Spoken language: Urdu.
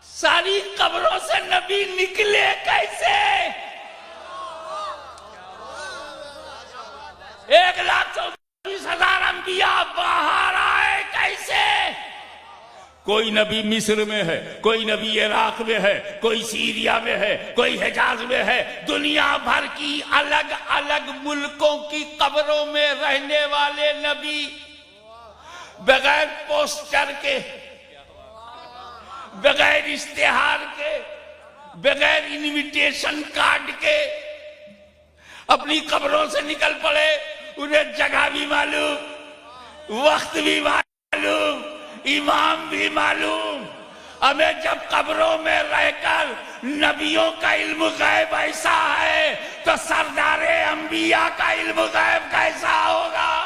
ساری قبروں سے نبی نکلے کیسے؟ 1,24,000 انبیاء باہر آئے کیسے؟ کوئی نبی مصر میں ہے، کوئی نبی عراق میں ہے، کوئی سیریا میں ہے، کوئی حجاز میں ہے، دنیا بھر کی الگ الگ ملکوں کی قبروں میں رہنے والے نبی بغیر پوسٹر کے، بغیر اشتہار کے، بغیر انویٹیشن کارڈ کے اپنی قبروں سے نکل پڑے. انہیں جگہ بھی معلوم، وقت بھی معلوم، امام بھی معلوم. ہمیں جب قبروں میں رہ کر نبیوں کا علم غیب ایسا ہے تو سردار انبیاء کا علم غیب کیسا ہوگا؟